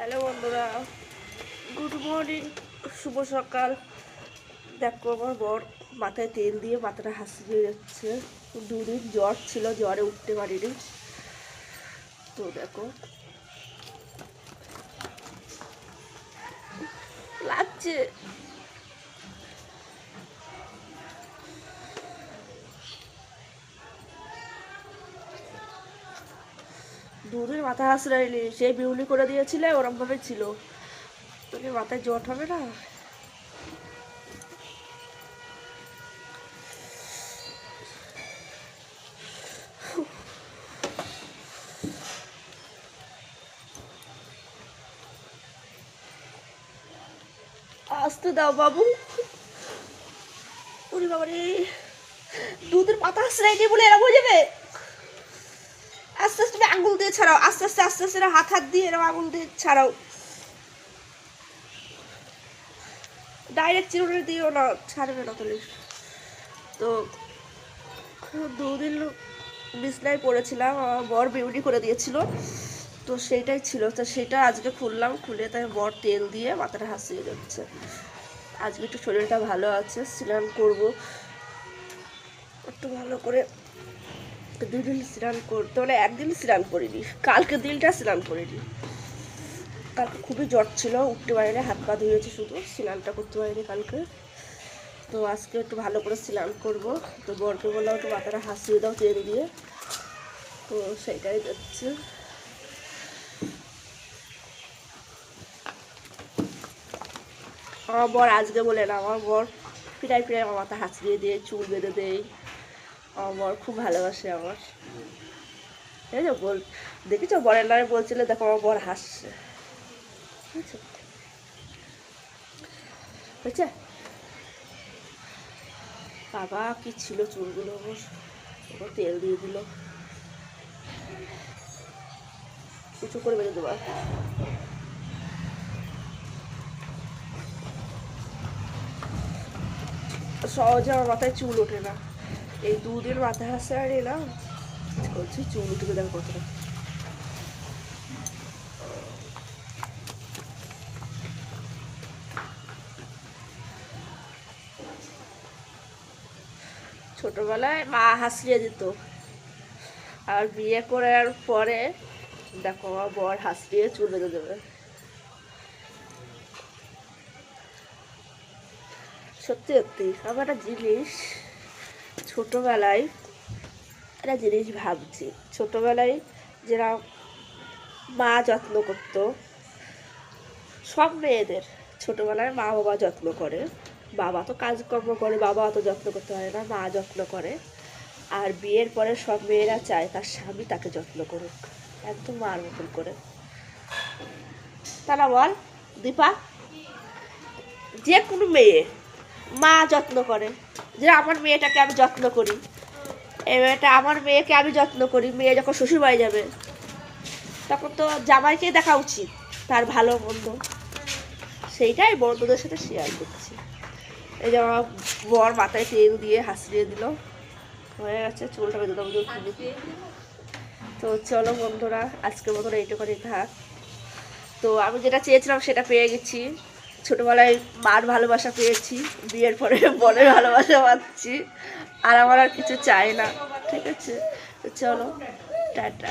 Hello বন্ধুরা, good morning, শুভ সকাল। দেখো আমার বর মাথায় তেল দিয়ে মাথাটা হাসিয়ে যাচ্ছে। দুদিন জ্বর ছিল, জ্বরে উঠতে পারিনি। তো দেখো লাগছে। দুদিন মাথা হাসড়াইনি, সেই বিউলি করে দিয়েছিলে ওরমভাবে ছিল। তোকে মাথায় জ্বর হবে না? আসতে দাও বাবু। ওরে বাবা রে, দুধের পাতা হাসড়াইনি বলে এরকম হয়ে যাবে? আস্তে আস্তে আঙুল দিয়ে ছাড়াও, আস্তে আস্তে আস্তে আস্তে হাত হাত দিয়ে এরকম আঙুল দিয়ে ছাড়াও। ডাইরেক্ট চিরুনি দিও না, ছাড়বে না তাহলে। তো দুদিন বিছনায় পড়েছিলাম, আমার বর বিউটি করে দিয়েছিল, তো সেইটাই ছিল। তো সেটা আজকে খুললাম, খুলে তাই বর তেল দিয়ে মাথাটা হাসিয়ে যাচ্ছে। আজকে একটু শরীরটা ভালো আছে, স্নান করব একটু ভালো করে। দুদিন স্নান করতে হলে একদিন স্নান করিনি, কালকে দিনটা স্নান করিনি। কালকে খুবই জ্বর ছিল, উঠতে পারিনি, হাত পা ধুয়েছি, শুধু স্নানটা করতে পারিনি কালকে। তো আজকে একটু ভালো করে স্নান করবো। তো বরকে বললাম একটু মাথাটা হাসিয়ে দাও তেল দিয়ে, তো সেটাই যাচ্ছে। আমার বর আজকে বলে না, আমার বর ফিরাই ফিরাই আমার মাথা হাসিয়ে দিয়ে চুল বেঁধে দেয়। আমার বর খুব ভালোবাসে আমার। এই যে দেখেছো বরের নামে বলছিলে, দেখো আমার বর হাসছে, বুঝেছো? বুঝছে বাবা কি ছিল চুলগুলো ওর তেল দিয়ে দিল, উঁচু করে বেঁধে দেবো। সহজে আমার মাথায় চুল ওঠে না, এই দুদিন মাথা হাসে আর এলাম বলছি চুল উঠে দেখো কতটা। ছোটবেলায় মা হাসিয়ে দিত, আর বিয়ে করার পরে দেখো আমার বর হাসিয়ে চুল বেঁধে দেবে। সত্যি সত্যি আমার একটা জিনিস ছোটবেলায়, একটা জিনিস ভাবছি, ছোটবেলায় যারা মা যত্ন করতো, সব মেয়েদের ছোটবেলায় মা বাবা যত্ন করে। বাবা তো কাজকর্ম করে, বাবা অত যত্ন করতে পারে না, মা যত্ন করে। আর বিয়ের পরে সব মেয়েরা চায় তার স্বামী তাকে যত্ন করুক, একদম মার মতন করে। তা না বল দীপা? যে কোনো মেয়ে মা যত্ন করে, যে আমার মেয়েটাকে আমি যত্ন করি, এই মেয়েটা আমার মেয়েকে আমি যত্ন করি। মেয়ে যখন শ্বশুরবাড়ি যাবে তখন তো জামাইকে দেখা উচিত তার ভালো মন্দ, সেইটাই বন্ধুদের সাথে শেয়ার করছি। এই যে আমার বর মাথায় তেল দিয়ে হাসিয়ে দিল, হয়ে গেছে, চুলটা বেঁধে দেবো খুবই। তো চলো বন্ধুরা, আজকের মতন এইটুকুনি থাক। তো আমি যেটা চেয়েছিলাম সেটা পেয়ে গেছি, ছোটোবেলায় মার ভালোবাসা পেয়েছি, বিয়ের পরে বোনের ভালোবাসা পাচ্ছি, আর আমার আর কিছু চাই না। ঠিক আছে, তো চলো, টাটা।